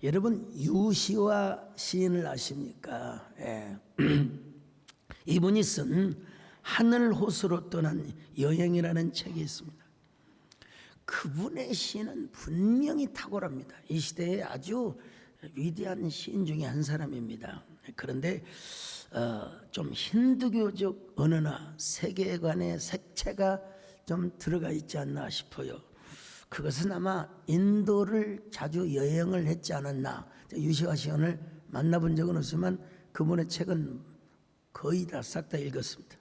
여러분 유시화 시인을 아십니까? 예. 이분이 쓴 하늘 호수로 떠난 여행이라는 책이 있습니다. 그분의 시는 분명히 탁월합니다. 이 시대에 아주 위대한 시인 중에 한 사람입니다. 그런데 좀 힌두교적 언어나 세계관의 색채가 좀 들어가 있지 않나 싶어요. 그것은 아마 인도를 자주 여행을 했지 않았나. 유시화 시인을 만나본 적은 없지만 그분의 책은 거의 다 싹 다 읽었습니다.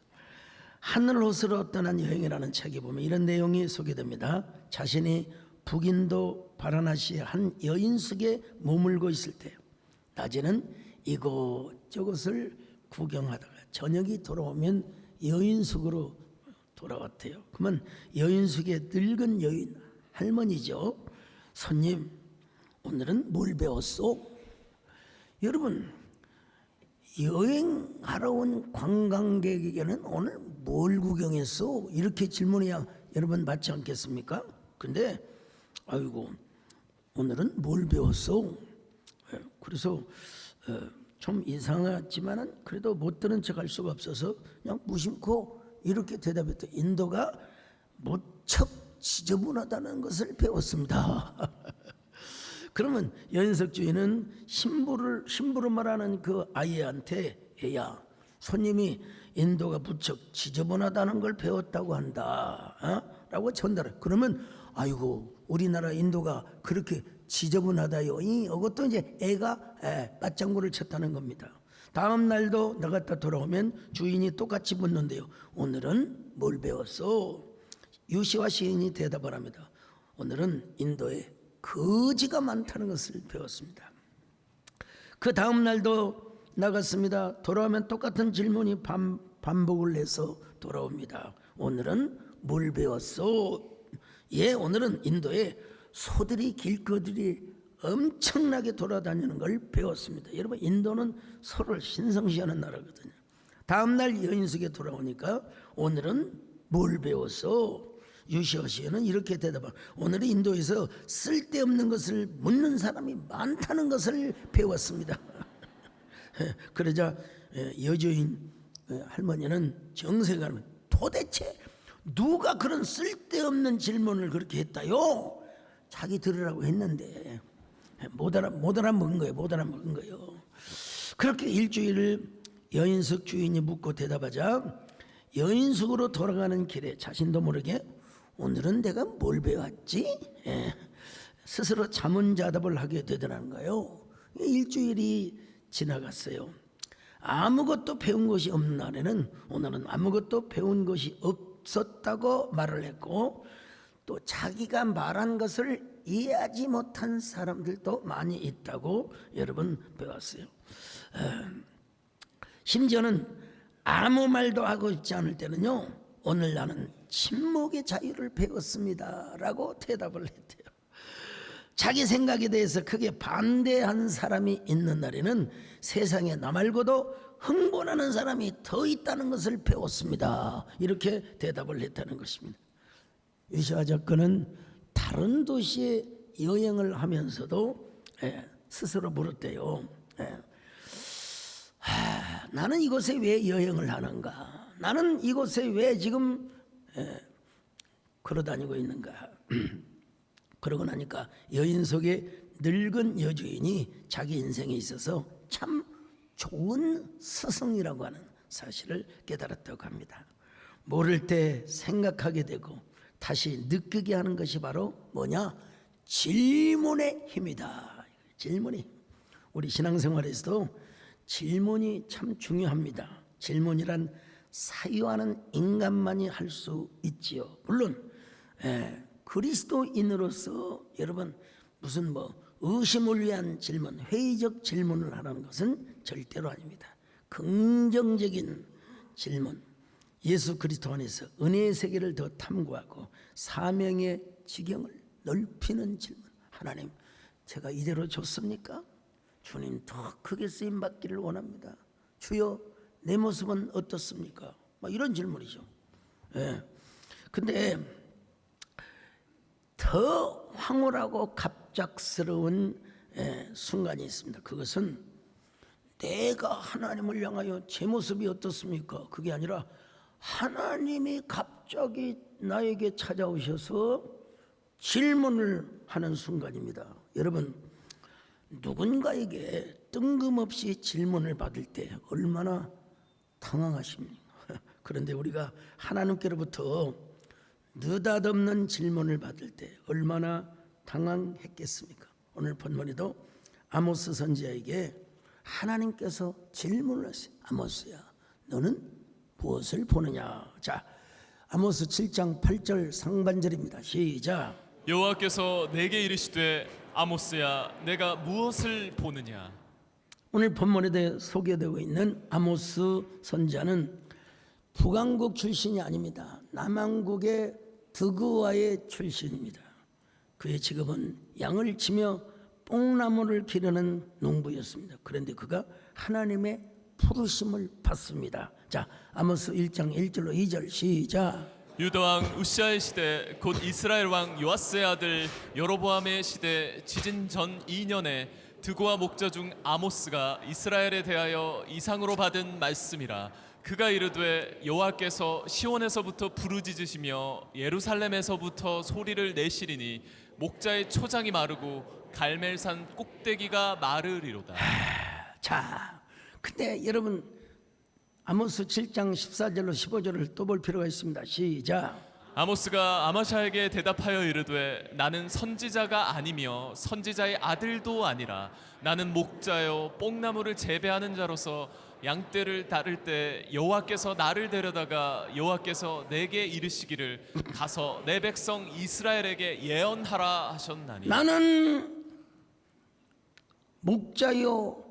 하늘 호수로 떠난 여행이라는 책에 보면 이런 내용이 소개됩니다. 자신이 북인도 바라나시의 한 여인숙에 머물고 있을 때 낮에는 이곳저곳을 구경하다가 저녁이 돌아오면 여인숙으로 돌아왔대요. 그러면 여인숙의 늙은 여인 할머니죠. 손님, 오늘은 뭘 배웠소? 여러분, 여행하러 온 관광객에게는 오늘 뭘 구경했어? 이렇게 질문해야 여러분 맞지 않겠습니까? 근데 아이고 오늘은 뭘 배웠어? 그래서 좀 이상하지만은 그래도 못 들은 척 할 수가 없어서 그냥 무심코 이렇게 대답했다. 인도가 무척 지저분하다는 것을 배웠습니다. 그러면 여인숙 주인은 신부로 말하는 그 아이한테 얘야, 손님이 인도가 무척 지저분하다는 걸 배웠다고 한다 라고 전달해. 그러면 아이고 우리나라 인도가 그렇게 지저분하다요. 이것도 이제 애가 맞장구를 쳤다는 겁니다. 다음 날도 나갔다 돌아오면 주인이 똑같이 묻는데요. 오늘은 뭘 배웠어? 유시화 시인이 대답을 합니다. 오늘은 인도에 거지가 많다는 것을 배웠습니다. 그 다음 날도 나갔습니다. 돌아오면 똑같은 질문이 반복을 해서 돌아옵니다. 오늘은 뭘 배웠어? 예, 오늘은 인도에 소들이 길거리에 엄청나게 돌아다니는 걸 배웠습니다. 여러분, 인도는 소를 신성시하는 나라거든요. 다음 날 여인숙에 돌아오니까 오늘은 뭘 배웠어? 유시화 시인은 이렇게 대답합니다. 오늘은 인도에서 쓸데없는 것을 묻는 사람이 많다는 것을 배웠습니다. 그러자 여주인 할머니는 정색을 하면 도대체 누가 그런 쓸데없는 질문을 그렇게 했다요? 자기 들으라고 했는데 못 알아먹은 거예요. 그렇게 일주일을 여인숙 주인이 묻고 대답하자 여인숙으로 돌아가는 길에 자신도 모르게 오늘은 내가 뭘 배웠지? 스스로 자문자답을 하게 되더라는 거예요. 일주일이 지나갔어요. 아무것도 배운 것이 없는 날에는 오늘은 아무것도 배운 것이 없었다고 말을 했고 또 자기가 말한 것을 이해하지 못한 사람들도 많이 있다고 여러분 배웠어요. 심지어는 아무 말도 하고 있지 않을 때는요. 오늘 나는 침묵의 자유를 배웠습니다 라고 대답을 했대요. 자기 생각에 대해서 크게 반대한 사람이 있는 날에는 세상에 나 말고도 흥분하는 사람이 더 있다는 것을 배웠습니다. 이렇게 대답을 했다는 것입니다. 유시화 작가는 다른 도시에 여행을 하면서도 스스로 물었대요. 나는 이곳에 왜 여행을 하는가? 나는 이곳에 왜 지금 걸어다니고 있는가? 그러고 나니까 여인숙의 늙은 여주인이 자기 인생에 있어서 참 좋은 스승이라고 하는 사실을 깨달았다고 합니다. 모를 때 생각하게 되고 다시 느끼게 하는 것이 바로 뭐냐? 질문의 힘이다. 질문이. 우리 신앙생활에서도 질문이 참 중요합니다. 질문이란 사유하는 인간만이 할 수 있지요. 물론 그리스도인으로서 여러분 무슨 의심을 위한 질문, 회의적 질문을 하는 것은 절대로 아닙니다. 긍정적인 질문, 예수 그리스도 안에서 은혜의 세계를 더 탐구하고 사명의 지경을 넓히는 질문. 하나님, 제가 이대로 좋습니까? 주님, 더 크게 쓰임 받기를 원합니다. 주여, 내 모습은 어떻습니까? 이런 질문이죠. 근데 더 황홀하고 갑작스러운 순간이 있습니다. 그것은 내가 하나님을 향하여 제 모습이 어떻습니까? 그게 아니라 하나님이 갑자기 나에게 찾아오셔서 질문을 하는 순간입니다. 여러분, 누군가에게 뜬금없이 질문을 받을 때 얼마나 당황하십니까? 그런데 우리가 하나님께로부터 느닷없는 질문을 받을 때 얼마나 당황했겠습니까? 오늘 본문에도 아모스 선지자에게 하나님께서 질문을 하세요. 아모스야, 너는 무엇을 보느냐? 자, 아모스 7장 8절 상반절입니다. 시작. 여호와께서 내게 이르시되 아모스야 내가 무엇을 보느냐. 오늘 본문에 소개되고 있는 아모스 선지자는 북왕국 출신이 아닙니다. 남왕국의 드그와의 출신입니다. 그의 직업은 양을 치며 뽕나무를 기르는 농부였습니다. 그런데 그가 하나님의 부르심을 받습니다. 자, 아모스 1장 1절로 2절 시작. 유다왕 우시아의 시대 곧 이스라엘 왕 요아스의 아들 여로보암의 시대 지진 전 2년에 드고와 목자 중 아모스가 이스라엘에 대하여 이상으로 받은 말씀이라. 그가 이르되 여호와께서 시온에서부터 부르짖으시며 예루살렘에서부터 소리를 내시리니 목자의 초장이 마르고 갈멜산 꼭대기가 마르리로다. 자, 근데 여러분 아모스 7장 14절로 15절을 또 볼 필요가 있습니다. 시작. 아모스가 아마샤에게 대답하여 이르되 나는 선지자가 아니며 선지자의 아들도 아니라 나는 목자요 뽕나무를 재배하는 자로서 양떼를 따를 때 여호와께서 나를 데려다가 여호와께서 내게 이르시기를 가서 내 백성 이스라엘에게 예언하라 하셨나니 나는 목자요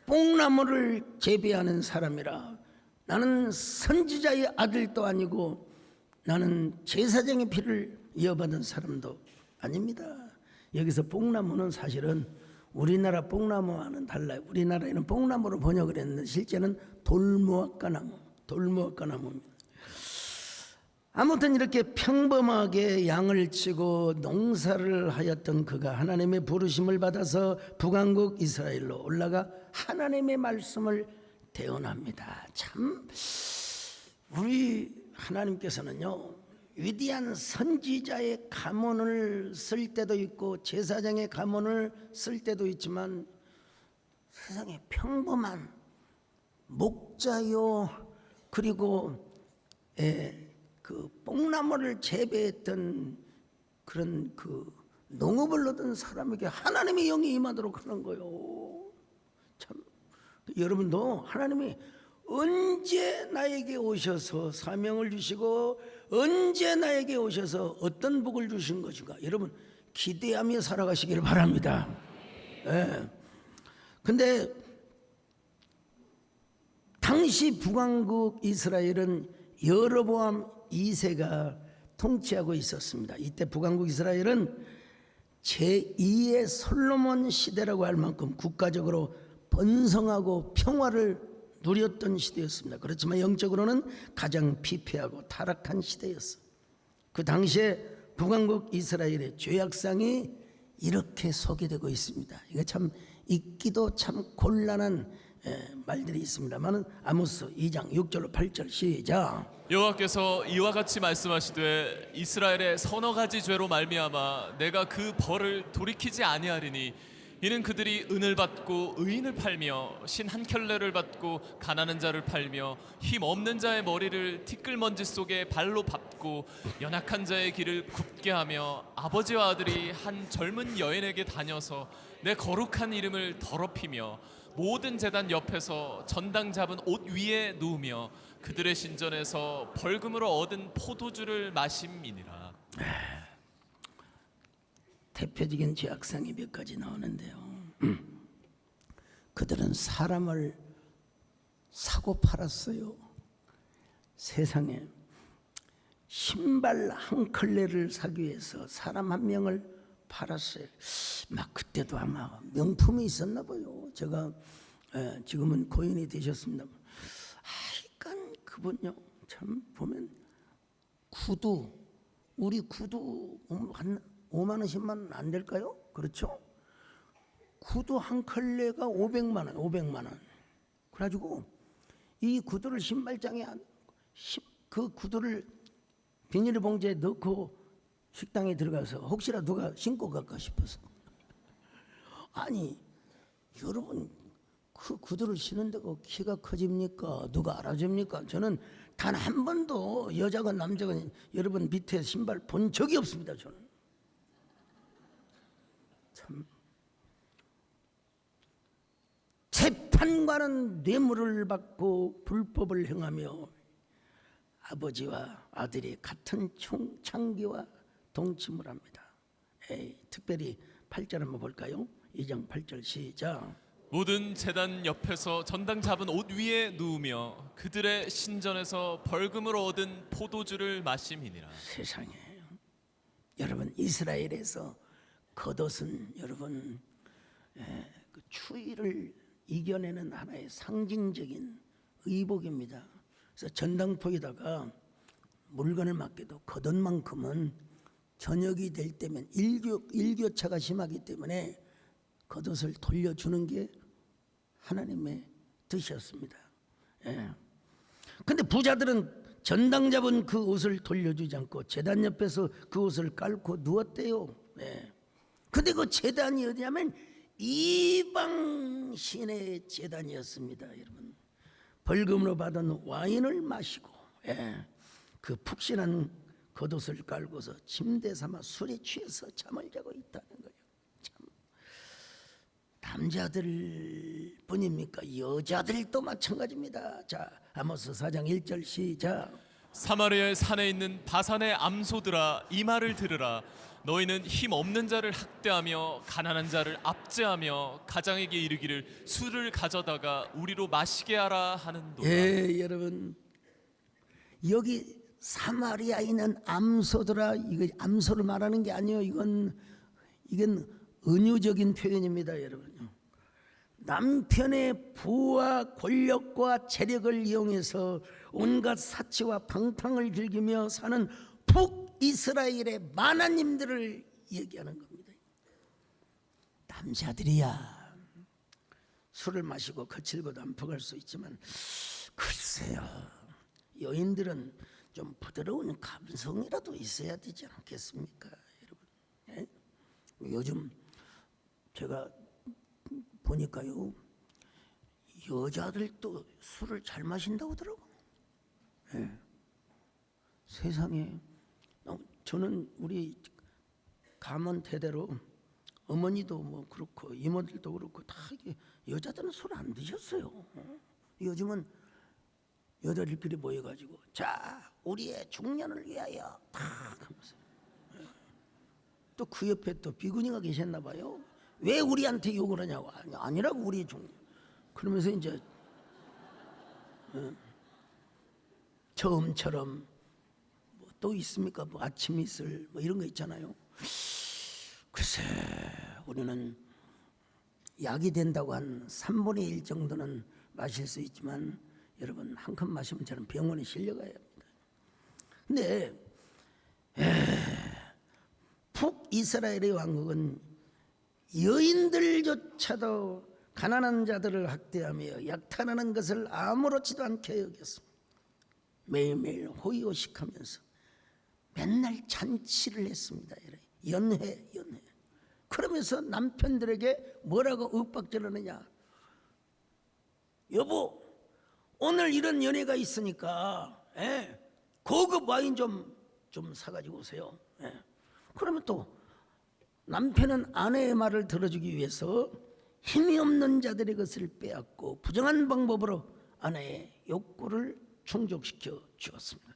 뽕나무를 재배하는 사람이라. 나는 선지자의 아들도 아니고 나는 제사장의 피를 이어받은 사람도 아닙니다. 여기서 뽕나무는 사실은 우리나라 뽕나무와는 달라요. 우리나라에는 뽕나무로 번역을 했는데 실제는 돌무화과나무입니다. 아무튼 이렇게 평범하게 양을 치고 농사를 하였던 그가 하나님의 부르심을 받아서 북왕국 이스라엘로 올라가 하나님의 말씀을 대언합니다. 참 우리 하나님께서는요, 위대한 선지자의 가문을 쓸 때도 있고 제사장의 가문을 쓸 때도 있지만 세상에 평범한 목자요 그리고 그 뽕나무를 재배했던 그런 그 농업을 얻은 사람에게 하나님의 영이 임하도록 하는 거예요. 참 여러분도 하나님이 언제 나에게 오셔서 사명을 주시고 언제 나에게 오셔서 어떤 복을 주신 것인가 여러분 기대하며 살아가시길 바랍니다. 근데 당시 북왕국 이스라엘은 여로보암 2세가 통치하고 있었습니다. 이때 북왕국 이스라엘은 제2의 솔로몬 시대라고 할 만큼 국가적으로 번성하고 평화를 누렸던 시대였습니다. 그렇지만 영적으로는 가장 피폐하고 타락한 시대였어요. 그 당시에 북왕국 이스라엘의 죄악상이 이렇게 소개되고 있습니다. 이게 참 읽기도 참 곤란한 말들이 있습니다만 아모스 2장 6절로 8절 시작. 여호와께서 이와 같이 말씀하시되 이스라엘의 서너 가지 죄로 말미암아 내가 그 벌을 돌이키지 아니하리니 이는 그들이 은을 받고 의인을 팔며 신 한 켤레를 받고 가난한 자를 팔며 힘 없는 자의 머리를 티끌먼지 속에 발로 밟고 연약한 자의 길을 굽게 하며 아버지와 아들이 한 젊은 여인에게 다녀서 내 거룩한 이름을 더럽히며 모든 제단 옆에서 전당 잡은 옷 위에 누우며 그들의 신전에서 벌금으로 얻은 포도주를 마심이니라. 대표적인 죄악상이 몇 가지 나오는데요. 그들은 사람을 사고 팔았어요. 세상에 신발 한 컬레를 사기 위해서 사람 한 명을 팔았어요. 막 그때도 아마 명품이 있었나 봐요. 제가 지금은 고인이 되셨습니다. 하여간 그분요 참 보면 구두 우리 구두 한 5만 원 10만 원 안 될까요? 그렇죠? 구두 한 컬레가 500만 원, 500만 원. 그래가지고 이 구두를 신발장에 그 구두를 비닐봉지에 넣고 식당에 들어가서 혹시나 누가 신고 갈까 싶어서. 아니 여러분, 그 구두를 신는다고 키가 커집니까? 누가 알아줍니까? 저는 단 한 번도 여자가 남자가 여러분 밑에 신발 본 적이 없습니다. 저는 참 재판관은 뇌물을 받고 불법을 행하며 아버지와 아들이 같은 창기와 동침을 합니다. 특별히 8절 한번 볼까요? 2장 8절 시작. 모든 제단 옆에서 전당 잡은 옷 위에 누우며 그들의 신전에서 벌금으로 얻은 포도주를 마심이니라. 세상에, 여러분 이스라엘에서 겉옷은 여러분 그 추위를 이겨내는 하나의 상징적인 의복입니다. 그래서 전당포에다가 물건을 맡겨도 겉옷만큼은 저녁이 될 때면 일교차가 심하기 때문에 겉옷을 돌려주는 게 하나님의 뜻이었습니다. 근데 부자들은 전당 잡은 그 옷을 돌려주지 않고 제단 옆에서 그 옷을 깔고 누웠대요. 근데 그 제단이 어디냐면 이방 신의 제단이었습니다. 여러분, 벌금으로 받은 와인을 마시고 그 푹신한 겉옷을 깔고서 침대 삼아 술에 취해서 잠을 자고 있다는 거예요. 참, 남자들 뿐입니까? 여자들도 마찬가지입니다. 자, 아모스 4장 1절 시작. 사마리아의 산에 있는 바산의 암소들아, 이 말을 들으라. 너희는 힘 없는 자를 학대하며 가난한 자를 압제하며 가장에게 이르기를 술을 가져다가 우리로 마시게 하라 하는도다. 여러분, 여기 사마리아에 있는 암소들아, 이거 암소를 말하는 게 아니에요. 이건 은유적인 표현입니다, 여러분. 남편의 부와 권력과 재력을 이용해서 온갖 사치와 방탕을 즐기며 사는 북이스라엘의 만화님들을 얘기하는 겁니다. 남자들이야 술을 마시고 거칠고 난폭할 수 있지만 글쎄요, 여인들은 좀 부드러운 감성이라도 있어야 되지 않겠습니까, 여러분? 요즘 제가 보니까요, 여자들도 술을 잘 마신다고 하더라고. 세상에, 저는 우리 가문 대대로 어머니도 뭐 그렇고 이모들도 그렇고 다 여자들은 술 안 드셨어요. 요즘은 여자들끼리 모여가지고 자, 우리의 중년을 위하여 탁 하면서, 또 그 옆에 또 비구니가 계셨나 봐요. 왜 우리한테 욕을 하냐고. 아니라고, 우리 중. 그러면서 이제 처음처럼 뭐 또 있습니까? 뭐 아침 이슬 뭐 이런 거 있잖아요. 글쎄, 우리는 약이 된다고 한 3분의 1 정도는 마실 수 있지만 여러분, 한 컵 마시면 저는 병원에 실려가야 합니다. 근데 북이스라엘의 왕국은 여인들조차도 가난한 자들을 학대하며 약탈하는 것을 아무렇지도 않게 여겼습니다. 매일매일 호의호식하면서 맨날 잔치를 했습니다. 연회. 그러면서 남편들에게 뭐라고 윽박질 하느냐. 여보, 오늘 이런 연회가 있으니까 고급 와인 좀 사가지고 오세요. 그러면 또 남편은 아내의 말을 들어주기 위해서 힘이 없는 자들의 것을 빼앗고 부정한 방법으로 아내의 욕구를 충족시켜 주었습니다.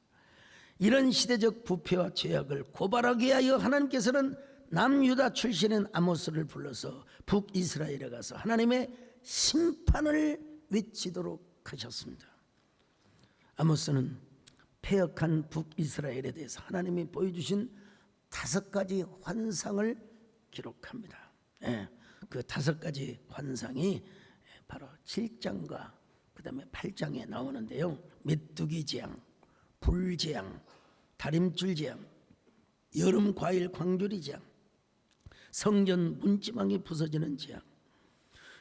이런 시대적 부패와 죄악을 고발하기 위하여 하나님께서는 남유다 출신인 아모스를 불러서 북이스라엘에 가서 하나님의 심판을 외치도록 하셨습니다. 아모스는 패역한 북이스라엘에 대해서 하나님이 보여주신 5가지 환상을 기록합니다. 그 5가지 환상이 바로 7장과 그 다음에 8장에 나오는데요. 메뚜기 재앙, 불재앙, 다림줄 재앙, 여름 과일 광주리 재앙, 성전 문지방이 부서지는 재앙,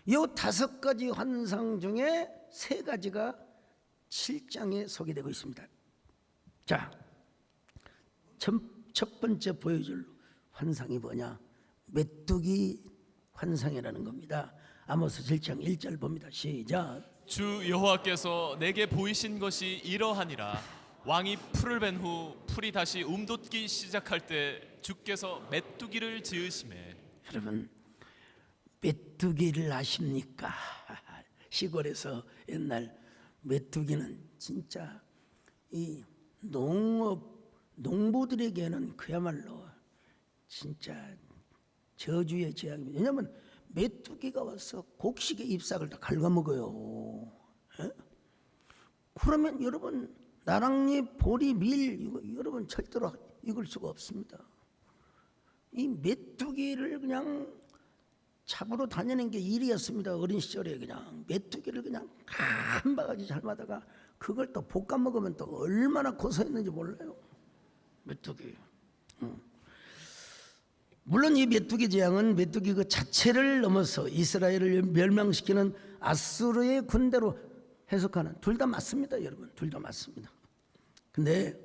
이 5가지 환상 중에 3가지가 7장에 소개되고 있습니다. 자, 첫 번째 보여줄 환상이 뭐냐? 메뚜기 환상이라는 겁니다. 아모스 7장 1절 봅니다. 시작. 주 여호와께서 내게 보이신 것이 이러하니라. 왕이 풀을 벤 후 풀이 다시 움돋기 시작할 때 주께서 메뚜기를 지으시매. 여러분, 메뚜기를 아십니까? 시골에서 옛날 메뚜기는 진짜 이 농부들에게는 그야말로 진짜 저주의 재앙입니다. 왜냐하면 메뚜기가 와서 곡식의 잎사귀를 다 갉아먹어요. 에? 그러면 여러분 나랑잎, 보리, 밀 이거 여러분 절대로 익을 수가 없습니다. 이 메뚜기를 그냥 잡으러 다니는 게 일이었습니다. 어린 시절에 그냥 메뚜기를 그냥 한 바가지 삶아다가 그걸 또 볶아 먹으면 또 얼마나 고소했는지 몰라요. 메뚜기. 물론 이 메뚜기 재앙은 메뚜기 그 자체를 넘어서 이스라엘을 멸망시키는 아수르의 군대로 해석하는, 둘 다 맞습니다. 여러분, 둘 다 맞습니다. 근데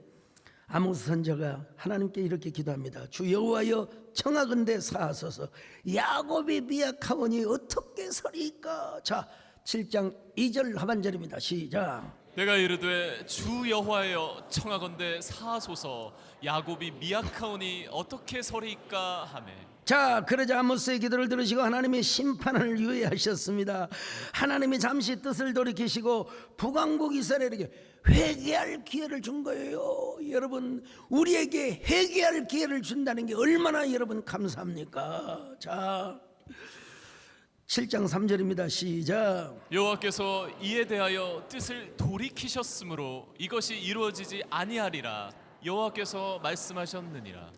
아모스 선지자가 하나님께 이렇게 기도합니다. 주 여호와여 청하건대 사하소서. 야곱이 미약하오니 어떻게 서리까? 자, 7장 2절 하반절입니다. 시작. 내가 이르되 주 여호와여 청하건대 사하소서. 야곱이 미약하오니 어떻게 서리까 하매. 자, 그러자 아모스의 기도를 들으시고 하나님의 심판을 유예하셨습니다. 하나님이 잠시 뜻을 돌이키시고 북왕국 이스라엘에게 회개할 기회를 준 거예요. 여러분, 우리에게 회개할 기회를 준다는 게 얼마나 여러분 감사합니까? 자, 7장 3절입니다. 시작. 여호와께서 이에 대하여 뜻을 돌이키셨으므로 이것이 이루어지지 아니하리라. 여호와께서 말씀하셨느니라.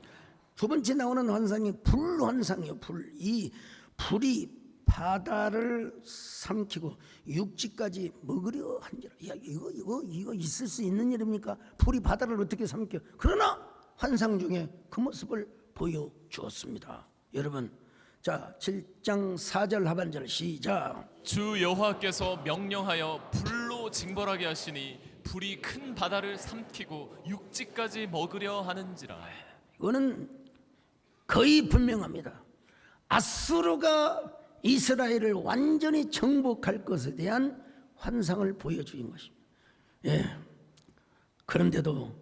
두 번째 나오는 환상이 불 환상이에요. 불. 이 불이 바다를 삼키고 육지까지 먹으려 한지라. 야, 이거 있을 수 있는 일입니까? 불이 바다를 어떻게 삼켜? 그러나 환상 중에 그 모습을 보여주었습니다. 여러분, 자, 7장 4절 하반절 시작. 주 여호와께서 명령하여 불로 징벌하게 하시니 불이 큰 바다를 삼키고 육지까지 먹으려 하는지라. 이거는 거의 분명합니다. 아수르가 이스라엘을 완전히 정복할 것에 대한 환상을 보여주인 것입니다. 예. 그런데도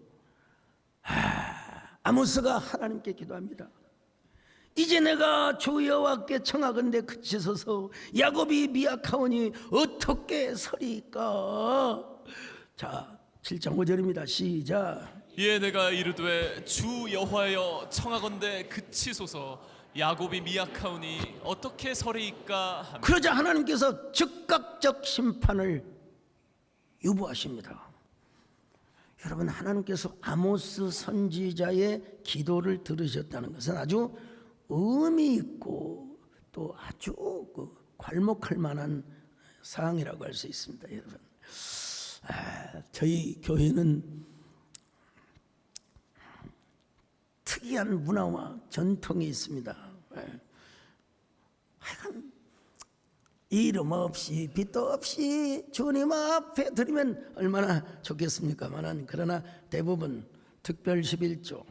아모스가 하나님께 기도합니다. 이제 내가 주 여호와께 청하건대 그치소서. 야곱이 미약하오니 어떻게 서리까? 자, 7장 5절입니다. 시작. 이에 내가 이르되 주 여호와여 청하건대 그치소서. 야곱이 미약하오니 어떻게 서리까 하며. 그러자 하나님께서 즉각적 심판을 유보하십니다. 여러분, 하나님께서 아모스 선지자의 기도를 들으셨다는 것은 아주 의미 있고 또 아주 괄목할 만한 사항이라고 할 수 있습니다. 여러분, 저희 교회는 특이한 문화와 전통이 있습니다. 하여간 이름 없이 빚도 없이 주님 앞에 드리면 얼마나 좋겠습니까만은, 그러나 대부분 특별 11조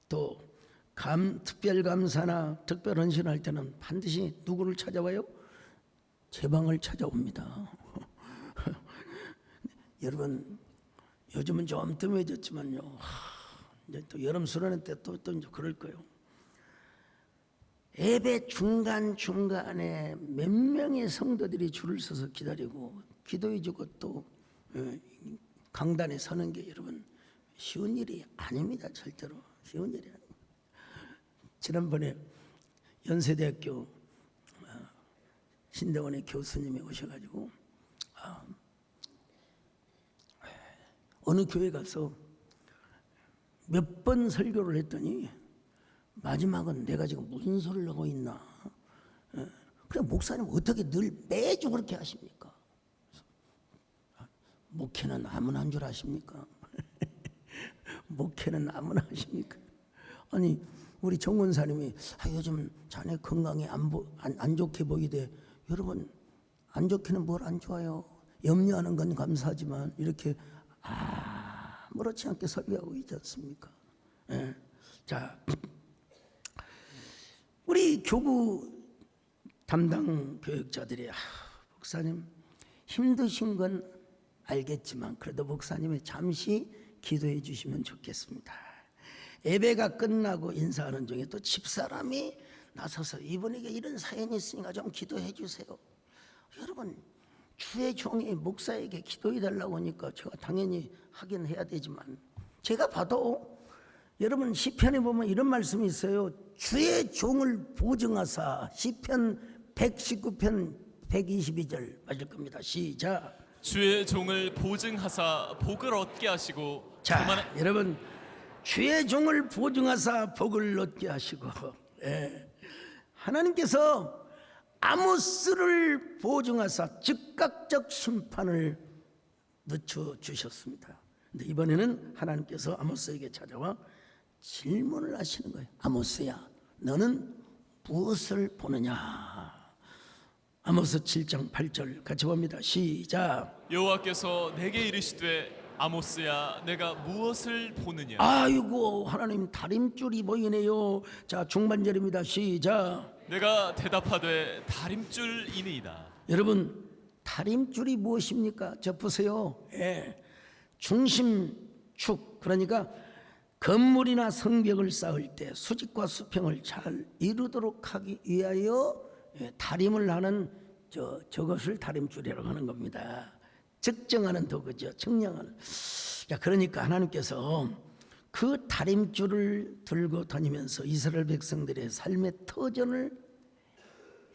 또 특별 감사나 특별 헌신할 때는 반드시 누구를 찾아와요? 제 방을 찾아옵니다. 여러분, 요즘은 좀 뜸해졌지만요. 이제 또 여름 수련회 때 또 이제 그럴 거예요. 예배 중간에 몇 명의 성도들이 줄을 서서 기다리고 기도해주고 또 강단에 서는 게 여러분 쉬운 일이 아닙니다. 절대로 쉬운 일이 아닙니다. 지난번에 연세대학교 신대원의 교수님이 오셔가지고 어느 교회 가서 몇 번 설교를 했더니 마지막은 내가 지금 무슨 소리를 하고 있나? 그냥 목사님 어떻게 늘 매주 그렇게 하십니까? 목회는 아무나 한 줄 아십니까? 목회는 아무나 하십니까? 아니, 우리 정원사님이 요즘 자네 건강이 안 좋게 보이대. 여러분, 안 좋기는 뭘 안 좋아요. 염려하는 건 감사하지만 이렇게 아무렇지 않게 설교하고 있지 않습니까? 예. 자, 우리 교구 담당 교역자들이 목사님 힘드신 건 알겠지만 그래도 목사님이 잠시 기도해 주시면 좋겠습니다. 예배가 끝나고 인사하는 중에 또 집사람이 나서서 이분에게 이런 사연이 있으니까 좀 기도해 주세요. 여러분, 주의 종이 목사에게 기도해 달라고 하니까 제가 당연히 하긴 해야 되지만, 제가 봐도 여러분 시편에 보면 이런 말씀이 있어요. 주의 종을 보증하사. 시편 119편 122절 맞을 겁니다. 시작. 주의 종을 보증하사 복을 얻게 하시고 자, 여러분, 주의 종을 보증하사 복을 얻게 하시고, 하나님께서 아모스를 보증하사 즉각적 심판을 늦춰 주셨습니다. 근데 이번에는 하나님께서 아모스에게 찾아와 질문을 하시는 거예요. 아모스야, 너는 무엇을 보느냐? 아모스 7장 8절 같이 봅니다. 시작. 여호와께서 내게 이르시되 아모스야 내가 무엇을 보느냐. 아이고, 하나님 다림줄이 보이네요. 자, 중반절입니다. 시작. 내가 대답하되 다림줄이니이다. 여러분, 다림줄이 무엇입니까? 저 보세요. 중심축, 그러니까 건물이나 성벽을 쌓을 때 수직과 수평을 잘 이루도록 하기 위하여 다림을 하는 저것을 다림줄이라고 하는 겁니다. 측정하는 도구죠. 측량하는. 자, 그러니까 하나님께서 그 다림줄을 들고 다니면서 이스라엘 백성들의 삶의 터전을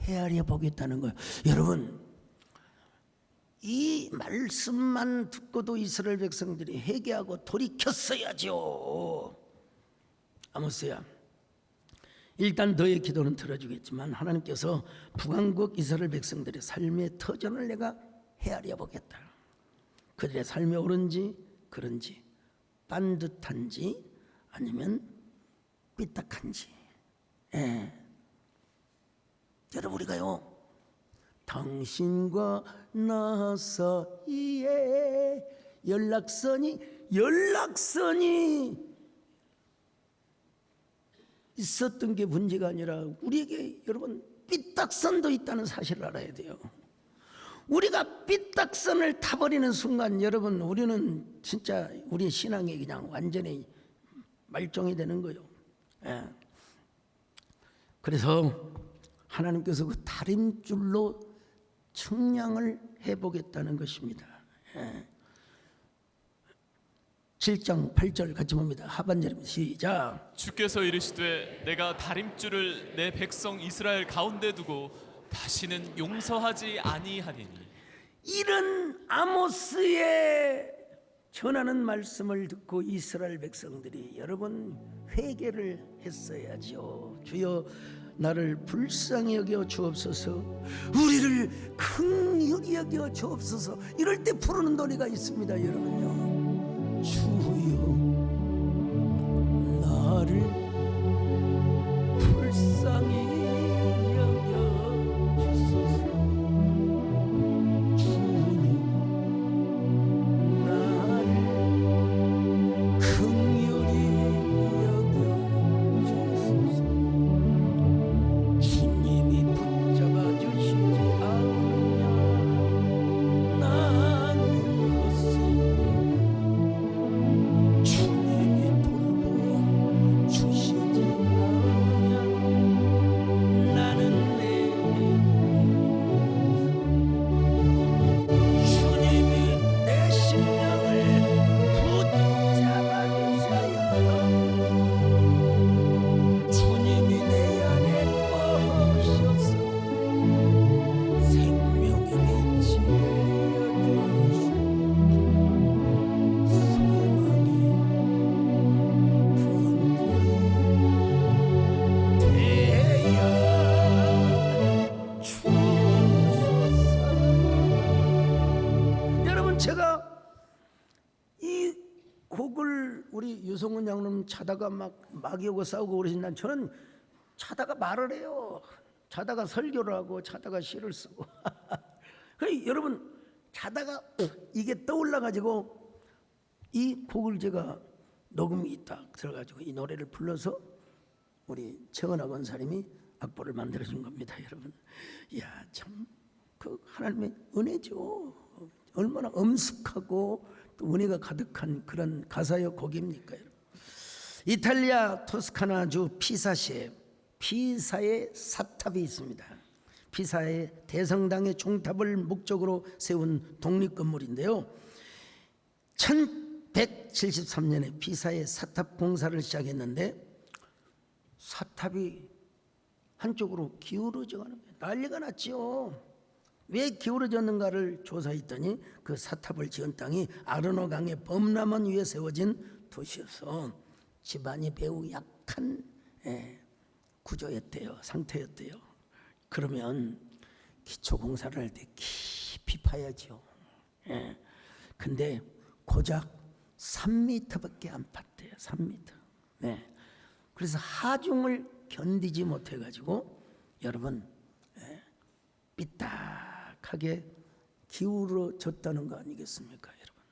헤아려 보겠다는 거예요. 여러분, 이 말씀만 듣고도 이스라엘 백성들이 회개하고 돌이켰어야죠. 아모스야, 일단 너의 기도는 들어주겠지만 하나님께서 북왕국 이스라엘 백성들의 삶의 터전을 내가 헤아려 보겠다. 그들의 삶이 옳은지 그런지, 반듯한지 아니면 삐딱한지. 여러분, 우리가요, 당신과 나 사이에 연락선이 있었던 게 문제가 아니라 우리에게 여러분 삐딱선도 있다는 사실을 알아야 돼요. 우리가 삐딱선을 타버리는 순간 여러분, 우리는 진짜 우리 신앙이 그냥 완전히 말종이 되는 거예요. 그래서 하나님께서 그 다림줄로 측량을 해보겠다는 것입니다. 7장 8절 같이 봅니다. 하반절입니다. 시작. 주께서 이르시되 내가 다림줄을 내 백성 이스라엘 가운데 두고 다시는 용서하지 아니하리니. 이런 아모스의 전하는 말씀을 듣고 이스라엘 백성들이 여러분 회개를 했어야죠. 주여 나를 불쌍히 여겨 주옵소서, 우리를 긍휼히 여겨 주옵소서. 이럴 때 부르는 노래가 있습니다. 여러분요, 주여 나를 불쌍히 여겨 주소서, 주여 나를 긍휼히 여겨 주소서. 주님이 붙잡아 주시지 않으냐 나는 헛소리하고, 주님이 돌보아 주시지 않으냐 나는 내 주님이 내 심령을 붙잡아 주셔야 주님이 내 안에 오셔서 생명의 빛이 되어주시고 소망이 등불이 되어 주소서. 여러분, 제가 이 곡을 우리 유성훈 양님 차다가 막이 오고 싸우고 그러신다면 저는 차다가 말을 해요. 차다가 설교를 하고 차다가 시를 쓰고 여러분 자다가 이게 떠올라 가지고 이 곡을 제가 녹음이 딱 들어가지고 이 노래를 불러서 우리 최원학 원사님이 악보를 만들어 준 겁니다, 여러분. 이야, 참 그 하나님의 은혜죠. 얼마나 엄숙하고 또 은혜가 가득한 그런 가사의 곡입니까, 여러분. 이탈리아 토스카나주 피사시에 피사의 사탑이 있습니다. 피사의 대성당의 종탑을 목적으로 세운 독립건물인데요. 1173년에 피사의 사탑 공사를 시작했는데 사탑이 한쪽으로 기울어져 가는 거예요. 난리가 났지요. 왜 기울어졌는가를 조사했더니 그 사탑을 지은 땅이 아르노 강의 범람원 위에 세워진 도시여서 집안이 매우 약한 구조였대요. 상태였대요. 그러면 기초 공사를 할 때 깊이 파야죠. 근데 고작 3m밖에 안 팠대요. 3m. 네. 그래서 하중을 견디지 못해 가지고 여러분 삐딱하게 기울어졌다는 거 아니겠습니까, 여러분?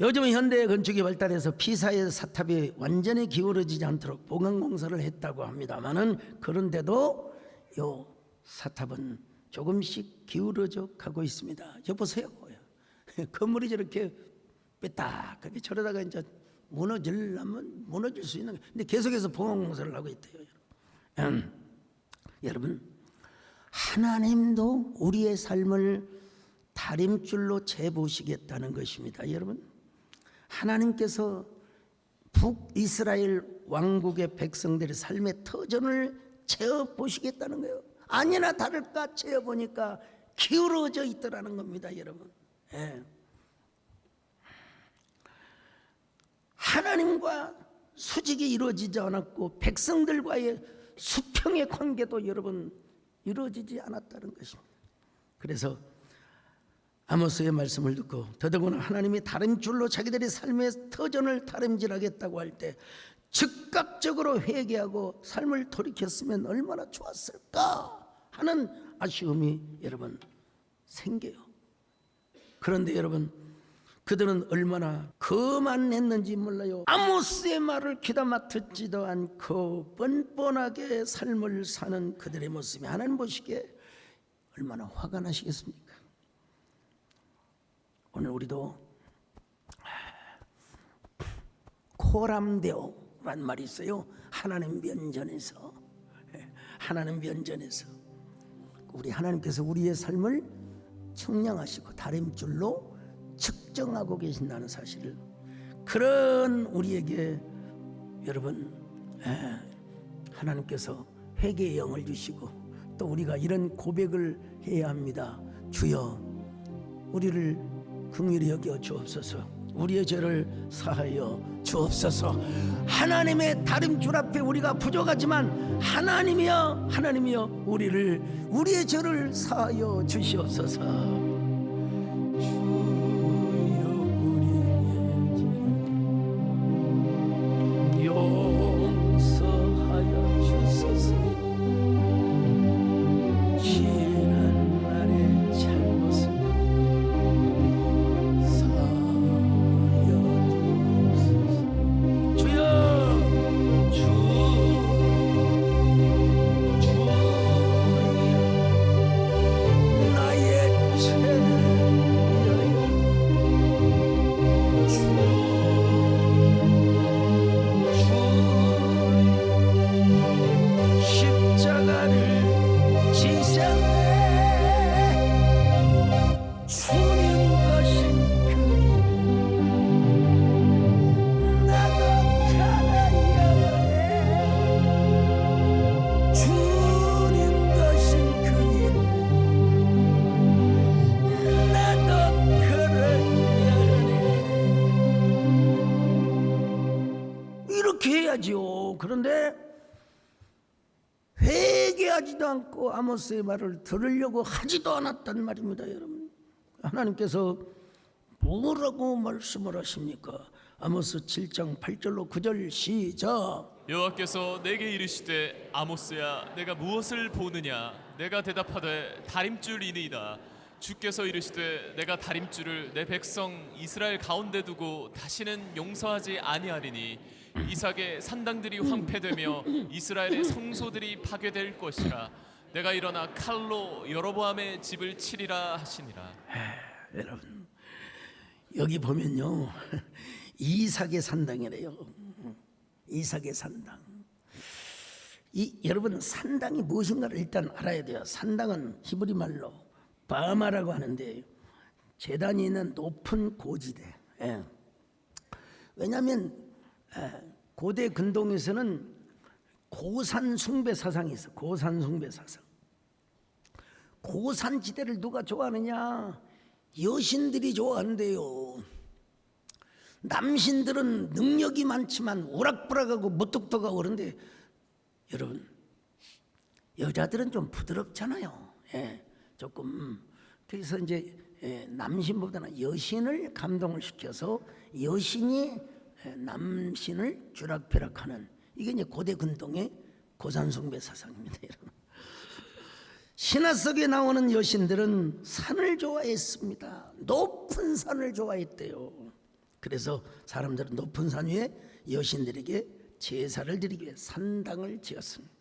요즘 현대 건축이 발달해서 피사의 사탑이 완전히 기울어지지 않도록 보강 공사를 했다고 합니다만은 그런데도 요 사탑은 조금씩 기울어져 가고 있습니다. 여보세요. 건물이 저렇게 삐딱하게 저러다가 이제 무너지려면 무너질 수 있는. 근데 계속해서 보강 공사를 하고 있대요. 여러분, 하나님도 우리의 삶을 다림줄로 재보시겠다는 것입니다. 여러분, 하나님께서 북이스라엘 왕국의 백성들의 삶의 터전을 재어보시겠다는 거예요. 아니나 다를까 재어보니까 기울어져 있더라는 겁니다, 여러분. 하나님과 수직이 이루어지지 않았고 백성들과의 수평의 관계도 여러분 이루어지지 않았다는 것입니다. 그래서 아모스의 말씀을 듣고 더더구나 하나님이 다림줄로 자기들의 삶의 터전을 다림질하겠다고 할 때 즉각적으로 회개하고 삶을 돌이켰으면 얼마나 좋았을까 하는 아쉬움이 여러분 생겨요. 그런데 여러분, 그들은 얼마나 거만했는지 몰라요. 아모스의 말을 귀담아 듣지도 않고 뻔뻔하게 삶을 사는 그들의 모습이 하나님 보시기에 얼마나 화가 나시겠습니까? 오늘 우리도 코람데오란 말이 있어요. 하나님 면전에서 우리 하나님께서 우리의 삶을 측량하시고 다림줄로 측정하고 계신다는 사실을, 그런 우리에게 여러분 하나님께서 회개의 영을 주시고 또 우리가 이런 고백을 해야 합니다. 주여 우리를 긍휼히 여겨 주옵소서. 우리의 죄를 사하여 주옵소서. 하나님의 다림줄 앞에 우리가 부족하지만 하나님이여 우리의 죄를 사하여 주시옵소서. 그런데 회개하지도 않고 아모스의 말을 들으려고 하지도 않았단 말입니다, 여러분. 하나님께서 뭐라고 말씀을 하십니까? 아모스 7장 8절로 9절 시작. 여호와께서 내게 이르시되 아모스야 내가 무엇을 보느냐? 내가 대답하되 다림줄이니이다. 주께서 이르시되 내가 다림줄을 내 백성 이스라엘 가운데 두고 다시는 용서하지 아니하리니 이삭의 산당들이 황폐되며 이스라엘의 성소들이 파괴될 것이라. 내가 일어나 칼로 여로보암의 집을 치리라 하시니라. 여러분 여기 보면요 이삭의 산당이래요. 이삭의 산당. 여러분 산당이 무엇인가를 일단 알아야 돼요. 산당은 히브리 말로 바마라고 하는데 제단이 있는 높은 고지대. 예. 왜냐하면 고대 근동에서는 고산 숭배 사상이 있어. 고산 숭배 사상. 고산 지대를 누가 좋아하느냐? 여신들이 좋아하는데요. 남신들은 능력이 많지만 오락부락하고 무뚝뚝하고 그런데 여러분 여자들은 좀 부드럽잖아요. 예, 조금. 그래서 이제 남신보다는 여신을 감동을 시켜서 여신이 남신을 쥐락펴락하는 이게 이제 고대 근동의 고산숭배 사상입니다. 여러분. 신화 속에 나오는 여신들은 산을 좋아했습니다. 높은 산을 좋아했대요. 그래서 사람들은 높은 산 위에 여신들에게 제사를 드리기 위해 산당을 지었습니다.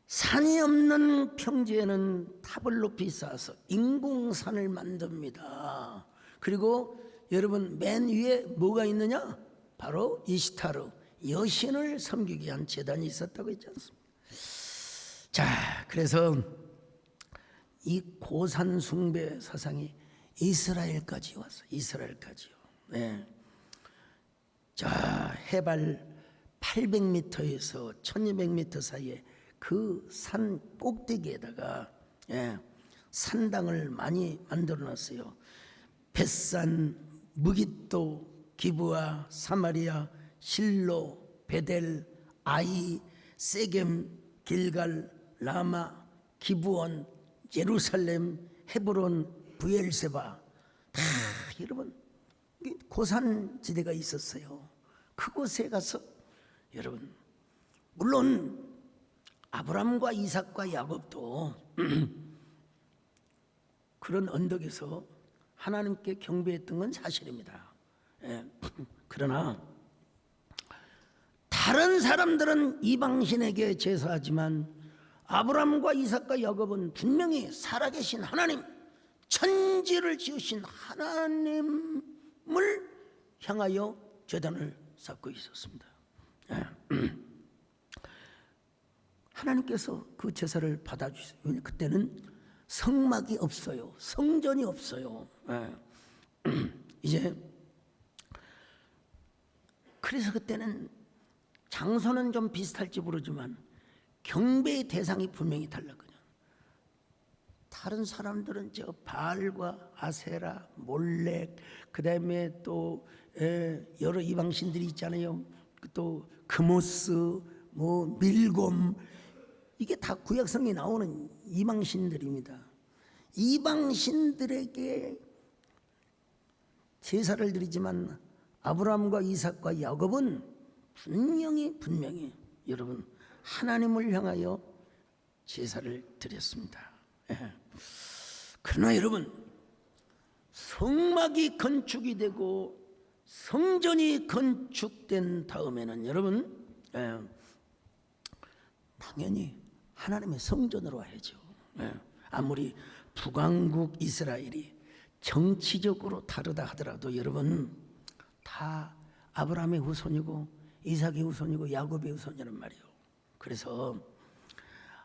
산이 없는 평지에는 탑을 높이 쌓아서 인공산을 만듭니다. 그리고 여러분 맨 위에 뭐가 있느냐? 바로 이시타르 여신을 섬기기 위한 제단이 있었다고 했지 않습니까? 자, 그래서 이 고산 숭배 사상이 이스라엘까지 왔어. 이스라엘까지요. 네. 자, 해발 800m에서 1200m 사이에 그 산 꼭대기에다가 산당을 많이 만들어 놨어요. 벳산, 무깃도, 기브아, 사마리아, 실로, 베델, 아이, 세겜, 길갈, 라마, 기브온, 예루살렘, 헤브론, 부엘세바 다 여러분 고산지대가 있었어요. 그곳에 가서 여러분 물론 아브람과 이삭과 야곱도 그런 언덕에서 하나님께 경배했던 건 사실입니다. 그러나 다른 사람들은 이방신에게 제사하지만 아브람과 이삭과 야곱은 분명히 살아계신 하나님, 천지를 지으신 하나님을 향하여 제단을 쌓고 있었습니다. 하나님께서 그 제사를 받아주셨어요. 왜냐하면 그때는 성막이 없어요. 성전이 없어요. 이제 그래서 그때는 장소는 좀 비슷할지 모르지만 경배의 대상이 분명히 달랐거든요. 다른 사람들은 저 바알과 아세라, 몰렉, 그다음에 또 여러 이방신들이 있잖아요. 또 크모스, 뭐 밀곰, 이게 다 구약성에 나오는 이방신들입니다. 이방신들에게 제사를 드리지만 아브라함과 이삭과 야곱은 분명히 여러분 하나님을 향하여 제사를 드렸습니다. 그러나 여러분 성막이 건축이 되고 성전이 건축된 다음에는 여러분 당연히 하나님의 성전으로 와야죠. 아무리 북왕국 이스라엘이 정치적으로 다르다 하더라도 여러분 다 아브라함의 후손이고 이삭의 후손이고 야곱의 후손이란 말이에요. 그래서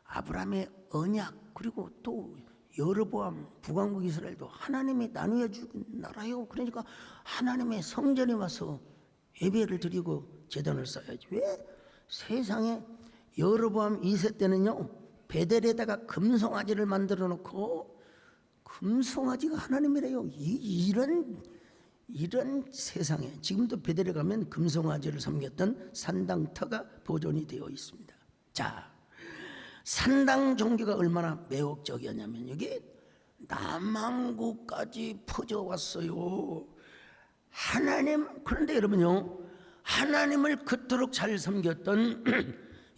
아브라함의 언약 그리고 또 여로보암 북왕국 이스라엘도 하나님이 나누어 주긴 나라요. 그러니까 하나님의 성전에 와서 예배를 드리고 제단을 쌓아야지. 왜 세상에 여로보암 2세 때는요 베델에다가 금송아지를 만들어 놓고 금송아지가 하나님이래요. 이런 세상에 지금도 베델에 가면 금송아지를 섬겼던 산당터가 보존이 되어 있습니다. 자, 산당 종교가 얼마나 매혹적이었냐면 이게 남한국까지 퍼져왔어요. 하나님, 그런데 여러분요 하나님을 그토록 잘 섬겼던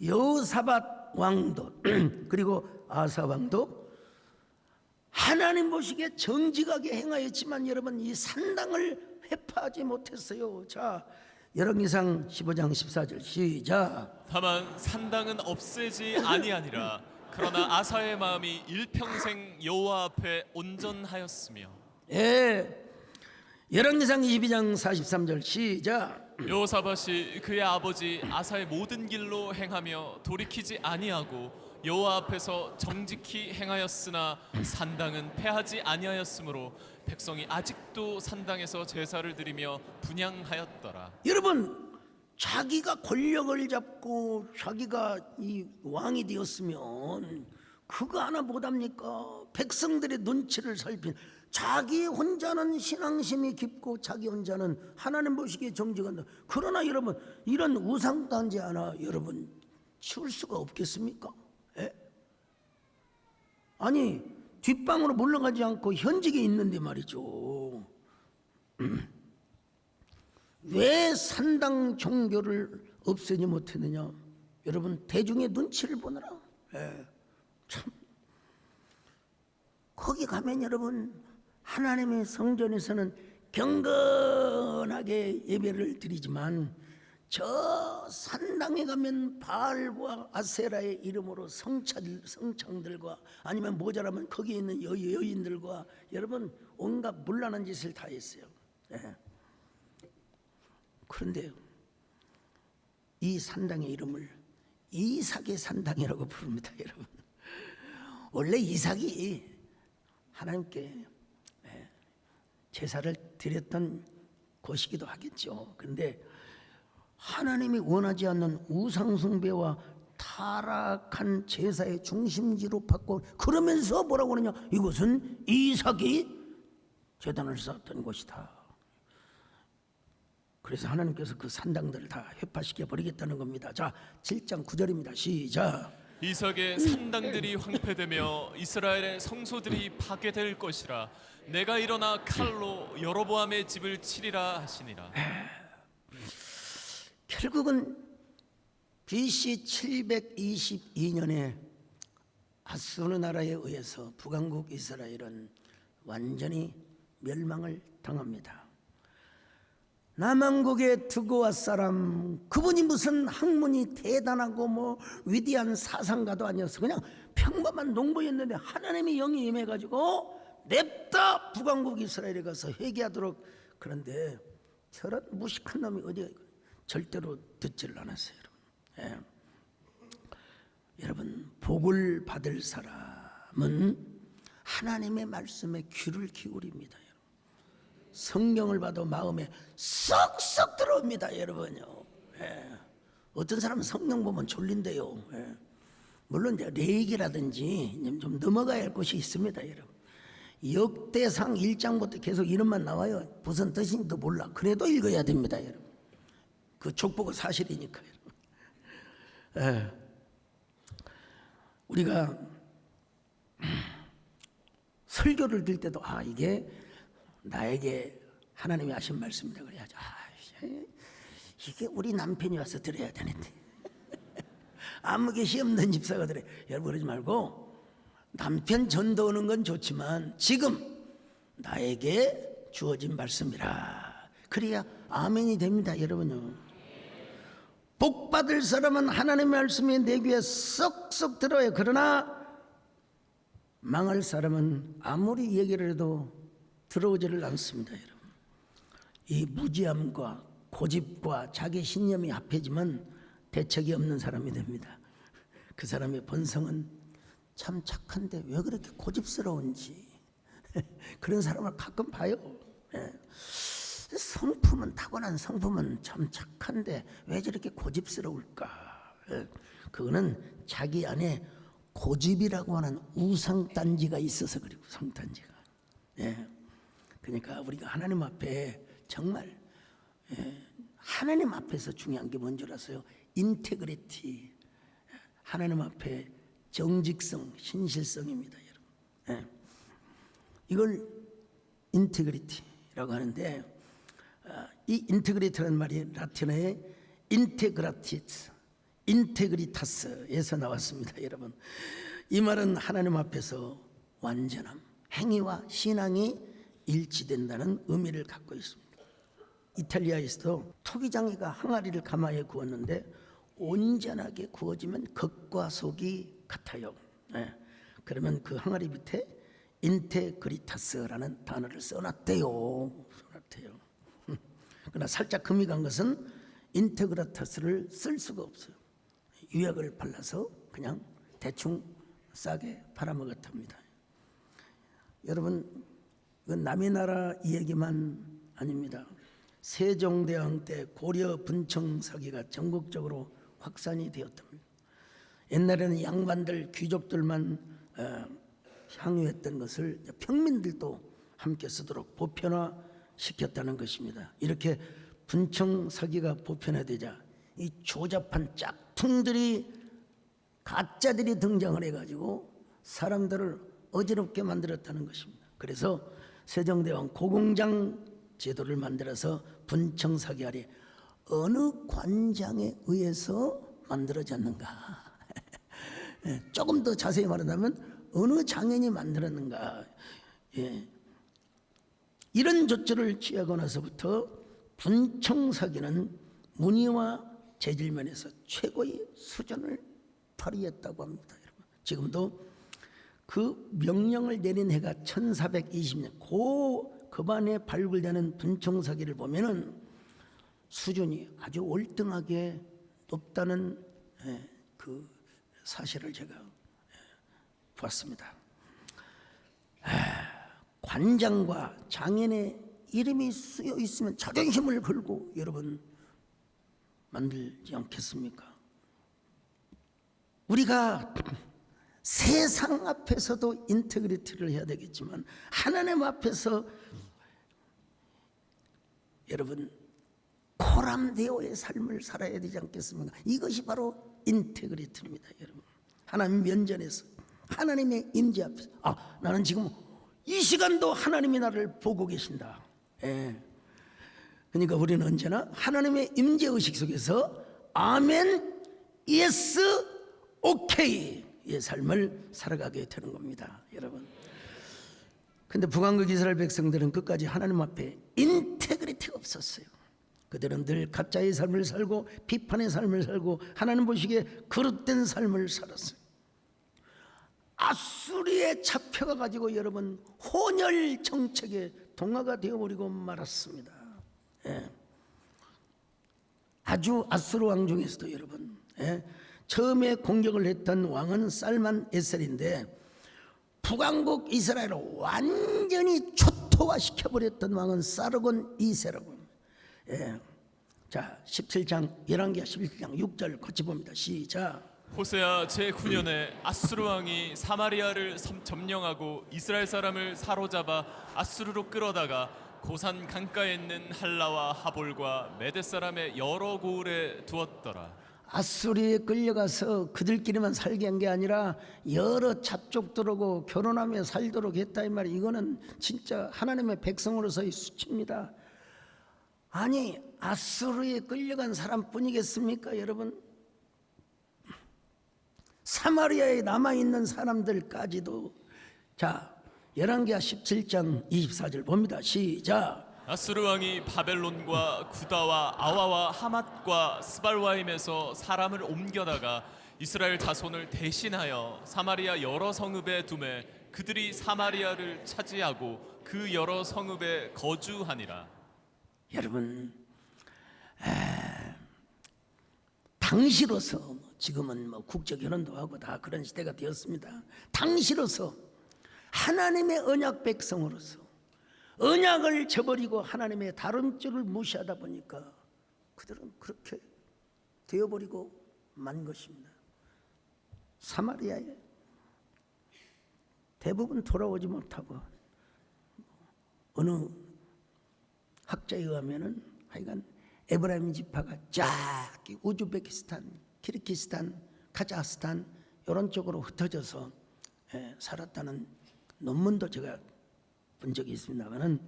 여호사밧 왕도 그리고 아사 왕도 하나님 보시기에 정직하게 행하였지만 여러분 이 산당을 회파하지 못했어요. 자, 열왕기상 15장 14절 시작. 다만 산당은 없애지 아니하니라. 그러나 아사의 마음이 일평생 여호와 앞에 온전하였으며. 예, 열왕기상 22장 43절 시작. 여호사밧이 그의 아버지 아사의 모든 길로 행하며 돌이키지 아니하고 여호와 앞에서 정직히 행하였으나 산당은 패하지 아니하였으므로 백성이 아직도 산당에서 제사를 드리며 분향하였더라. 여러분, 자기가 권력을 잡고 자기가 이 왕이 되었으면 그거 하나 못합니까? 백성들의 눈치를 살핀, 자기 혼자는 신앙심이 깊고 자기 혼자는 하나님 보시기에 정직한다. 그러나 여러분, 이런 우상단지 하나 여러분 치울 수가 없겠습니까? 예? 아니, 뒷방으로 물러가지 않고 현직에 있는데 말이죠. 왜 산당 종교를 없애지 못했느냐? 여러분, 대중의 눈치를 보느라. 예, 참. 거기 가면 여러분, 하나님의 성전에서는 경건하게 예배를 드리지만 저 산당에 가면 바알과 아세라의 이름으로 성창들과 아니면 모자라면 거기에 있는 여인들과 여러분 온갖 문란한 짓을 다 했어요. 예. 그런데 이 산당의 이름을 이삭의 산당이라고 부릅니다. 여러분, 원래 이삭이 하나님께 제사를 드렸던 곳이기도 하겠죠. 그런데 하나님이 원하지 않는 우상숭배와 타락한 제사의 중심지로 바꿔, 그러면서 뭐라고 하느냐? 이곳은 이삭이 제단을 쌓았던 곳이다. 그래서 하나님께서 그 산당들을 다 회파시켜 버리겠다는 겁니다. 자, 7장 9절입니다. 시작. 이삭의 산당들이 황폐되며 이스라엘의 성소들이 파괴될 것이라. 내가 일어나 칼로 여로보암의 집을 치리라 하시니라. 결국은 BC 722년에 아수르 나라에 의해서 북왕국 이스라엘은 완전히 멸망을 당합니다. 남왕국의 드고아 사람, 그분이 무슨 학문이 대단하고 뭐 위대한 사상가도 아니었어. 그냥 평범한 농부였는데 하나님의 영이 임해가지고 냅다 북왕국 이스라엘에 가서 회개하도록. 그런데 저런 무식한 놈이 어디가 절대로 듣지를 않았어요. 여러분, 여러분, 복을 받을 사람은 하나님의 말씀에 귀를 기울입니다. 여러분. 성경을 봐도 마음에 쏙쏙 들어옵니다. 여러분요. 어떤 사람은 성경 보면 졸린대요. 물론 이제 레이기라든지 좀 넘어가야 할 곳이 있습니다. 여러분, 역대상 1장부터 계속 이름만 나와요. 무슨 뜻인지도 몰라. 그래도 읽어야 됩니다. 여러분, 그 족보가 사실이니까. 우리가 설교를 들 때도 이게 나에게 하나님이 하신 말씀이다 그래야죠. 이게 우리 남편이 와서 들어야 되는데 아무 계시 없는 집사가 들어요. 여러분, 그러지 말고 남편 전도 오는 건 좋지만 지금 나에게 주어진 말씀이라. 그래야 아멘이 됩니다. 여러분요, 복 받을 사람은 하나님의 말씀이 내 귀에 쏙쏙 들어요. 그러나 망할 사람은 아무리 얘기를 해도 들어오지를 않습니다. 여러분, 이 무지함과 고집과 자기 신념이 합해지면 대책이 없는 사람이 됩니다. 그 사람의 본성은 참 착한데 왜 그렇게 고집스러운지 그런 사람을 가끔 봐요. 성품은, 타고난 성품은 참 착한데 왜 저렇게 고집스러울까? 그거는 자기 안에 고집이라고 하는 우상단지가 있어서 그리고 성단지가. 그러니까 우리가 하나님 앞에 정말 하나님 앞에서 중요한 게 뭔 줄 아세요? 인테그리티. 하나님 앞에 정직성, 신실성입니다. 여러분, 이걸 인테그리티라고 하는데, 이 인테그리티라는 말이 라틴어의 인테그라티스, 인테그리타스에서 나왔습니다. 여러분, 이 말은 하나님 앞에서 완전함, 행위와 신앙이 일치된다는 의미를 갖고 있습니다. 이탈리아에서도 토기장이가 항아리를 가마에 구웠는데 온전하게 구워지면 겉과 속이 같아요. 그러면 그 항아리 밑에 인테그리타스라는 단어를 써놨대요. 그러나 살짝 금이 간 것은 인테그라타스를 쓸 수가 없어요. 유약을 발라서 그냥 대충 싸게 팔아먹었답니다. 여러분, 이건 남의 나라 이야기만 아닙니다. 세종대왕 때 고려 분청 사기가 전국적으로 확산이 되었답니다. 옛날에는 양반들, 귀족들만 향유했던 것을 평민들도 함께 쓰도록 보편화시켰다는 것입니다. 이렇게 분청 사기가 보편화되자 이 조잡한 짝퉁들이, 가짜들이 등장을 해가지고 사람들을 어지럽게 만들었다는 것입니다. 그래서 세종대왕 고공장 제도를 만들어서 분청 사기 아래 어느 관장에 의해서 만들어졌는가? 조금 더 자세히 말하자면 어느 장인이 만들었는가? 이런 조처를 취하고 나서부터 분청 사기는 문의와 재질 면에서 최고의 수준을 발휘했다고 합니다. 여러분. 지금도 그 명령을 내린 해가 1420년 그 반에 발굴되는 분청 사기를 보면은 수준이 아주 월등하게 높다는 그 사실을 제가 보았습니다. 관장과 장인의 이름이 쓰여 있으면 자존심을 걸고 여러분 만들지 않겠습니까? 우리가 세상 앞에서도 인테그리티를 해야 되겠지만 하나님 앞에서 여러분 코람데오의 삶을 살아야 되지 않겠습니까? 이것이 바로 인테그리티입니다. 여러분, 하나님 면전에서 하나님의 임재 앞에서 나는 지금 이 시간도 하나님이 나를 보고 계신다. 그러니까 우리는 언제나 하나님의 임재 의식 속에서 아멘, 예스, 오케이 의 삶을 살아가게 되는 겁니다. 여러분, 근데 북왕국 이스라엘 백성들은 끝까지 하나님 앞에 인테그리티가 없었어요. 그들은 늘 가짜의 삶을 살고 비판의 삶을 살고 하나님 보시기에 거룩된 삶을 살았어요. 아수리에 잡혀가 가지고 여러분 혼혈 정책에 동화가 되어버리고 말았습니다. 아주 아수르 왕 중에서도 여러분 처음에 공격을 했던 왕은 살만 에셀인데 북왕국 이스라엘을 완전히 초토화시켜버렸던 왕은 사르곤 2세라고. 자, 17장 열왕기하 17장 6절 같이 봅니다. 시작. 호세아 제9년에 아수르 왕이 사마리아를 점령하고 이스라엘 사람을 사로잡아 아수르로 끌어다가 고산 강가에 있는 할라와 하볼과 메대 사람의 여러 고을에 두었더라. 아수리에 끌려가서 그들끼리만 살게 한 게 아니라 여러 잡족들하고 결혼하며 살도록 했다 이 말이. 이거는 진짜 하나님의 백성으로서의 수치입니다. 아니 아수르에 끌려간 사람뿐이겠습니까 여러분? 사마리아에 남아있는 사람들까지도. 자, 열왕기하 17장 24절 봅니다. 시작. 아수르 왕이 바벨론과 구다와 아와와 하맛과 스발와임에서 사람을 옮겨다가 이스라엘 자손을 대신하여 사마리아 여러 성읍에 두매 그들이 사마리아를 차지하고 그 여러 성읍에 거주하니라. 여러분, 당시로서 지금은 국제 결혼도 하고 다 그런 시대가 되었습니다. 당시로서 하나님의 언약 백성으로서 언약을 저버리고 하나님의 다른 줄을 무시하다 보니까 그들은 그렇게 되어버리고 만 것입니다. 사마리아에 대부분 돌아오지 못하고 어느 학자에 의하면은 하여간 에브라임 지파가 쫙 우즈베키스탄, 키르기스탄, 카자흐스탄 이런 쪽으로 흩어져서 살았다는 논문도 제가 본 적이 있습니다만은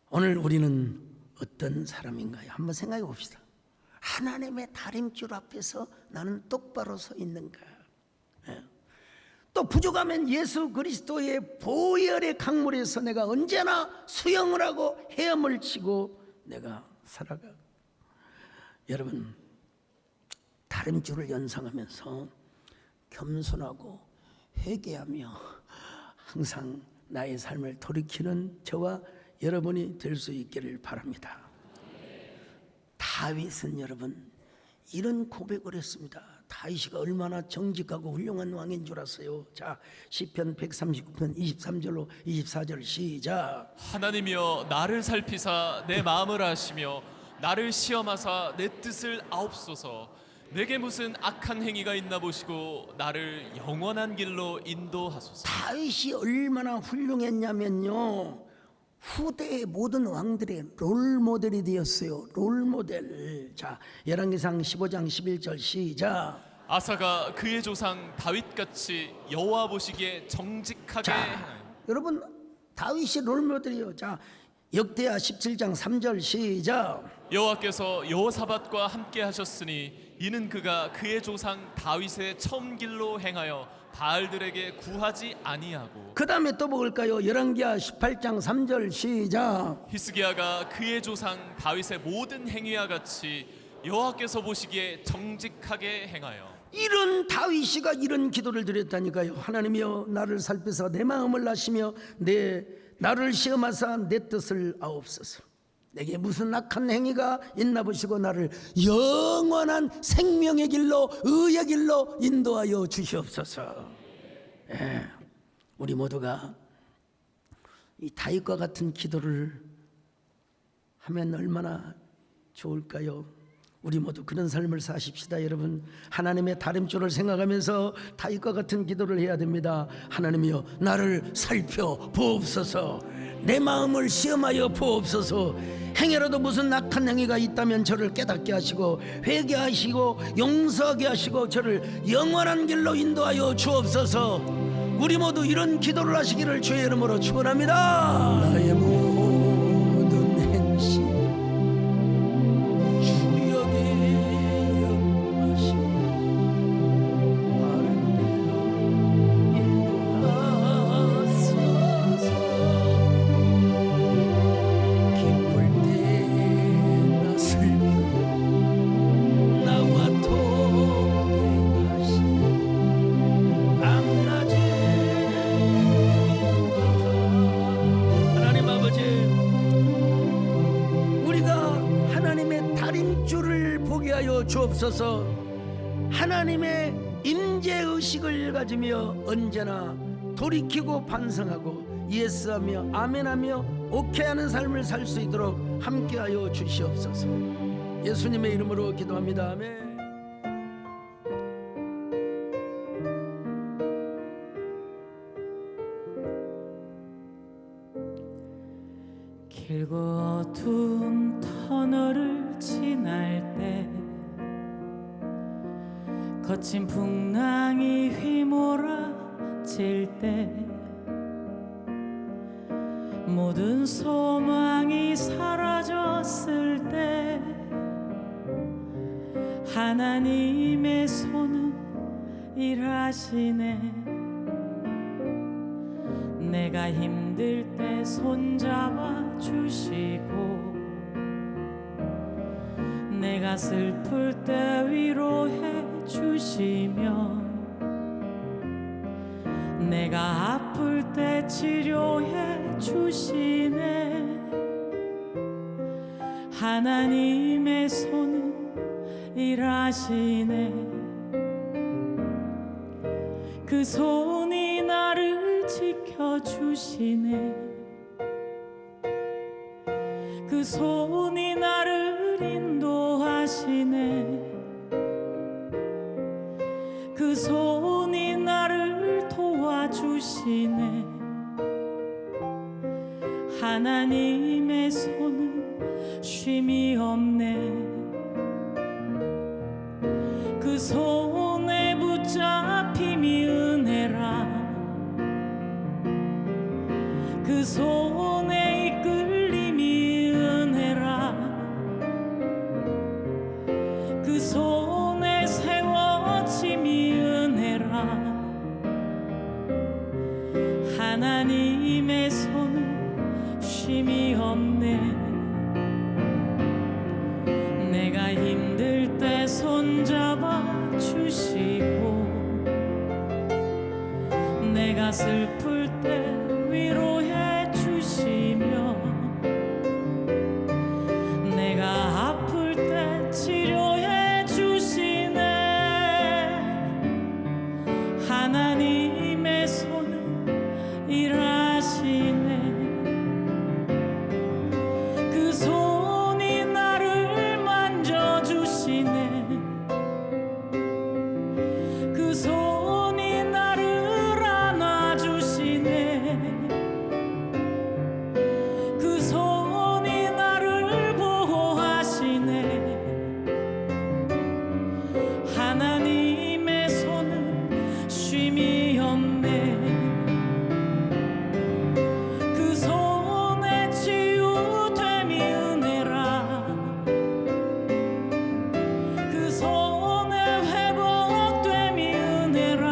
오늘 우리는 어떤 사람인가요? 한번 생각해 봅시다. 하나님의 다림줄 앞에서 나는 똑바로 서 있는가? 또 부족하면 예수 그리스도의 보혈의 강물에서 내가 언제나 수영을 하고 헤엄을 치고 내가 살아가. 여러분, 다림줄을 연상하면서 겸손하고 회개하며 항상 나의 삶을 돌이키는 저와 여러분이 될 수 있기를 바랍니다. 다윗은 여러분 이런 고백을 했습니다. 다윗이가 얼마나 정직하고 훌륭한 왕인 줄 아세요? 자, 시편 139편 23절로 24절 시작. 하나님이여 나를 살피사 내 마음을 아시며 나를 시험하사 내 뜻을 아옵소서. 내게 무슨 악한 행위가 있나 보시고 나를 영원한 길로 인도하소서. 다윗이 얼마나 훌륭했냐면요, 후대의 모든 왕들의 롤모델이 되었어요. 롤모델. 자, 열왕기상 15장 11절 시작. 아사가 그의 조상 다윗같이 여호와 보시기에 정직하게 자, 여러분 다윗이 롤모델이요. 자, 역대하 17장 3절 시작. 여호와께서 여호사밧과 함께 하셨으니 이는 그가 그의 조상 다윗의 처음 길로 행하여 바알들에게 구하지 아니하고. 그 다음에 또 볼까요? 열왕기하 18장 3절 시작. 히스기야가 그의 조상 다윗의 모든 행위와 같이 여호와께서 보시기에 정직하게 행하여. 이런 다윗이가 이런 기도를 드렸다니까요. 하나님이여 나를 살피사 내 마음을 아시며 나를 시험하사 내 뜻을 아옵소서. 내게 무슨 악한 행위가 있나 보시고 나를 영원한 생명의 길로 의의 길로 인도하여 주시옵소서. 우리 모두가 이 다윗과 같은 기도를 하면 얼마나 좋을까요? 우리 모두 그런 삶을 사십시다. 여러분, 하나님의 다림줄을 생각하면서 다윗과 같은 기도를 해야 됩니다. 하나님이여 나를 살펴 보옵소서. 내 마음을 시험하여 보옵소서. 행여라도 무슨 악한 행위가 있다면 저를 깨닫게 하시고 회개하시고 용서하게 하시고 저를 영원한 길로 인도하여 주옵소서. 우리 모두 이런 기도를 하시기를 주의 이름으로 축원합니다. 나의 모든 행실 주옵소서. 하나님의 임재의식을 가지며 언제나 돌이키고 반성하고 예스하며 아멘하며 오케이하는 삶을 살 수 있도록 함께하여 주시옵소서. 예수님의 이름으로 기도합니다. 아멘. 길고 어두운 터널을 지날 때 거친 풍랑이 휘몰아칠 때 모든 소망이 사라졌을 때 하나님의 손은 일하시네. 내가 힘들 때 손잡아 주시고 내가 슬플 때 위로해 주시며 내가 아플 때 치료해 주시네. 하나님의 손은 일하시네. 그 손이 나를 지켜주시네. 그 손이 나를 인도하시네. 그 손이 나를 도와주시네. 하나님의 손은 쉼이 없네. 그 손에 붙잡힘이 은혜라. 그 손에 이끌림이 은혜라. 그 손에 세워짐이 은혜라. 하나님의 손은 쉼이 없네. 내가 힘들 때 손잡아 주시고 내가 슬플 때 위로해 주시며 내가 아플 때 치료해 주시네. 하나님의 손은 일하시네. 그 손이 나를 만져주시네. 그 손이 나를 안아주시네. 그 손이 나를 보호하시네. 하나님의 손은 쉼이 없네. 그 손에 치유됨이 은혜라. 그 손에 회복됨이 은혜라.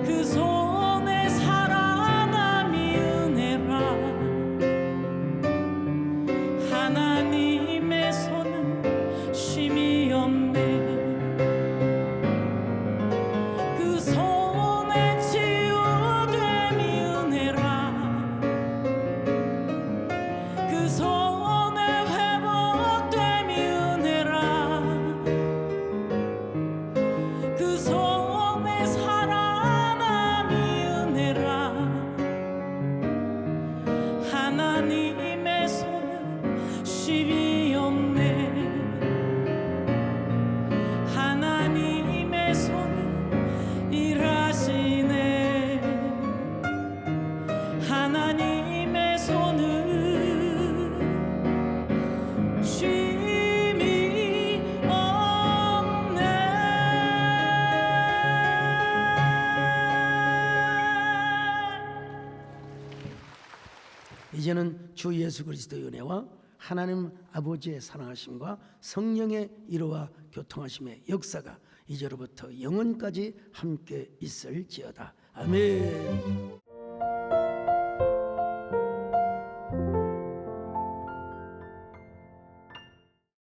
그 손에 살아남이 은혜라. 하나님의 손은 쉼이 없네. 그 손에 치유됨이 은혜라. 그 손에 회복됨이 은혜라. 그 손에 살아남이 은혜라. 하나님의 손은 쉼이 없네. 하나님의 손은 일하시네. 하나님의 손은 쉼이 없네. 이제는 주 예수 그리스도의 은혜와 하나님 아버지의 사랑하심과 성령의 이루와 교통하심의 역사가 이제로부터 영원까지 함께 있을지어다. 아멘.